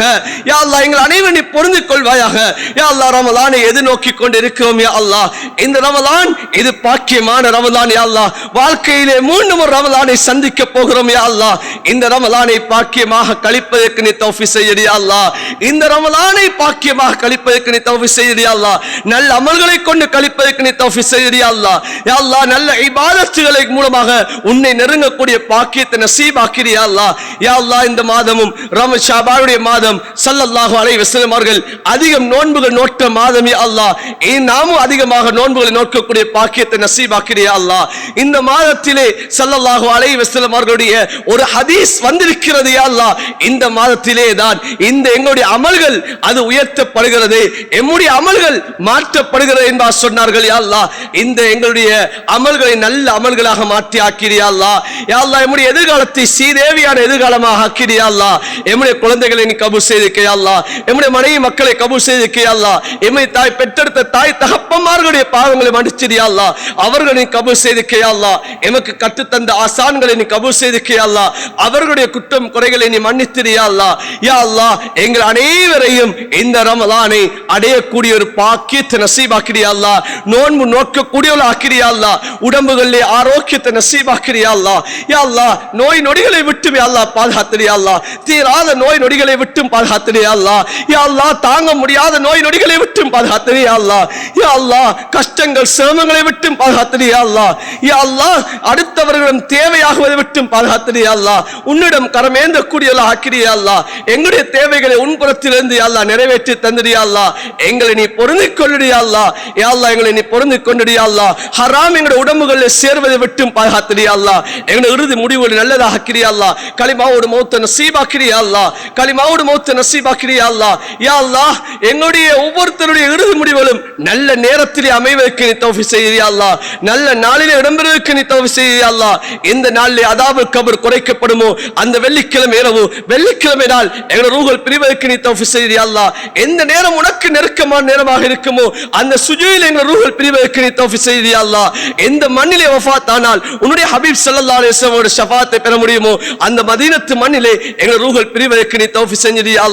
யா அல்லாஹ், எங்கள் அனைவரும் நீ பொருந்திக் கொள்வாயாக. யா அல்லாஹ், ரமலானை எதிர்நோக்கி கொண்டு இருக்கிறோம். யா அல்லாஹ், இந்த ரமலான் இது பாக்கியமான ரமலான். யா அல்லாஹ், வாழ்க்கையிலே மீண்டும் ஒரு ரமலானை சந்திக்க போகிறோம். யா அல்லாஹ், இந்த ரமலானை பாக்கியமாக கழிப்பதற்கு நீ தௌஃபீக் செய்யடி. யா அல்லாஹ், இந்த ரமலானை பாக்கியமாக கழிப்பதற்கு நீ தௌஃபீக் செய்யடி. யா அல்லாஹ், நல்ல அமல்களை கொண்டு கழிப்பதற்கு நீ தௌஃபீக் செய்யடி. யா அல்லாஹ், யா அல்லாஹ், நல்ல இபாதத்துகளை மூலமாக உன்னை நெருங்கக்கூடிய பாக்கியத்தை நசீபாக்கிடி. யா அல்லாஹ், யா அல்லாஹ், இந்த மாதமும் ஷாபானுடைய மாதம் ஸல்லல்லாஹு அலைஹி வஸல்லம் அவர்கள் அதிகம் நோன்புகள் நோட்ட மாதம். யா அல்லாஹ், நாமும் அதிகமாக நோன்புகளை நோக்கக்கூடிய பாக்கியத்தை நசீபாக்கிடி. யா அல்லாஹ், இந்த மாதத்திலே ஸல்லல்லாஹு அலைஹி வஸல்லம் அவர்களுடைய ஒரு ஹதீஸ் வந்திருக்கிறது. யா அல்லாஹ், இந்த மாதத்திலே தான் இந்த எங்களுடைய அமல்கள் அது உயர்த்தப்படுகிறது, எம்முடைய அமல்கள் மாற்றப்படுகிறது என்பார் சொன்னார்கள். யா அல்லாஹ், இந்த எங்களுடைய அமல்களை நல்ல அமல்களாக மாற்றி ஆக்கிடு. யா அல்லாஹ், யா அல்லாஹ், எம்முடைய எதிர்காலத்தை சீதேவியான எதிர்காலமாக ஆக்கிடு. யா அல்லாஹ், எம்முடைய குழந்தைகளை நீ கபூல் செய்திருக்க. யா அல்லாஹ், எம்முடைய மனைவி மக்களை கபூல் செய்திருக்க. யா அல்லாஹ், எம்மை தாய் பெற்றெடுத்த தாய் தகப்பன்மார்களுடைய பாவங்களை மன்னிச்சிடு. யா அல்லாஹ், அவர்களை நீ கபூல் செய்திருக்க. யா அல்லாஹ், எமக்கு கற்றுத்தந்த ஆசான்களை நீ கபூல் செய்திருக்க. யா அல்லாஹ், அவர்களுடைய குற்றம் குறைகளை நீ மன்னித்திரு. யா அல்லாஹ், யா அல்லாஹ், எங்கள் அனைவரையும் இந்த ரமலானை அடையக்கூடிய ஒரு பாக்கியத்தை நசீபாக்கிடு. யா அல்லாஹ், நோன்பு நோக்கக்கூடியவளை ஆக்கிடு. யா அல்லாஹ், உடம்புகளிலே ஆரோக்கியத்தை நசீபாக்கிடு. யா அல்லாஹ், யா அல்லாஹ், நோய் நொடிகளை விட்டும் யா அல்லாஹ் பாதுகாத்திடு. யா அல்லாஹ், தீராத நோய் நொடிகளை விட்டும் பாதுகாத்திடு. யா அல்லாஹ், யா அல்லாஹ், தாங்க முடியாத நோய் நொடிகளை விட்டும் பாதுகாத்திடு. யா அல்லாஹ், யா அல்லாஹ், கஷ்டங்கள் சிரமங்களை விட்டும் பாதுகாத்திடு. யா அல்லாஹ், யா அல்லாஹ், அடுத்தவர்களிடம் தேவையாகுவதை விட்டும் பாதுகாத்திடு. யா அல்லாஹ், உன்னிடம் கரமேந்த கூடியவளை ஆக்கிடு. யா அல்லாஹ், எங்களுடைய தேவைகளை உன்புறத்திலிருந்து யா அல்லாஹ் நிறைவேற்றி தந்திடு. யா அல்லாஹ், எங்களை நீ பொருந்திக் கொள்ளுடு. யா அல்லாஹ், யா அல்லாஹ், எங்களை நீ பொருந்திக் கொண்டுடு. யா அல்லாஹ், ஹராம் எங்களுடைய உடம்புகளில் சேர்வதை விட்டும் பாதுகாத்திடு. யா அல்லாஹ், எங்களுடைய இறுதி முடிவுகளை நல்லதாக ஆக்கிடு. யா அல்லாஹ், கலிமாவோடு மௌத்தை நசீபாக்கிடு. யா அல்லாஹ், கலிமாவோடு மௌத்தை நசீபாக்கிடு. யா அல்லாஹ், யா அல்லாஹ், எங்களுடைய ஒவ்வொருத்தருடைய இறுதி முடிவுகளும் நல்ல நேரத்திலே அமைவதற்கு நீ தௌஃபீக் செய்து. யா அல்லாஹ், நல்ல நாளிலே இடம்பெறுவதற்கு நீ தௌஃபீக் செய்து. யா அல்லாஹ், எந்த நாளிலே அதாபுல் கபர் குறைக்கப்படுமோ அந்த வெள்ளிக்கிழமை இரவு, வெள்ளிக்கிழமை நாள் எங்களுடைய ரூஹ்கள் பிரிவதற்கு நீ தௌஃபீக் செய்து. யா அல்லாஹ், எந்த நேரம் உனக்கு நெருக்கமான நேரமாக இருக்குமோ அந்த சுஜூதிலே எங்களுடைய ரூஹ்கள் பிரிவதற்கு நீ தௌஃபீக் செய்து. யா அல்லாஹ், எந்த மண்ணிலே வஃபாத் ஆனால் உன்னுடைய ஹபீப் ஸல்லல்லாஹு அலைஹி வஸல்லம் ஷஃபாத்தை பெற முடியுமோ அந்த மதீனத்து மண்ணிலே எங்களுடைய ரூஹ்கள் பிரிவதற்கு நீ தௌஃபீக் செஞ்சிடு. யா அல்லாஹ்.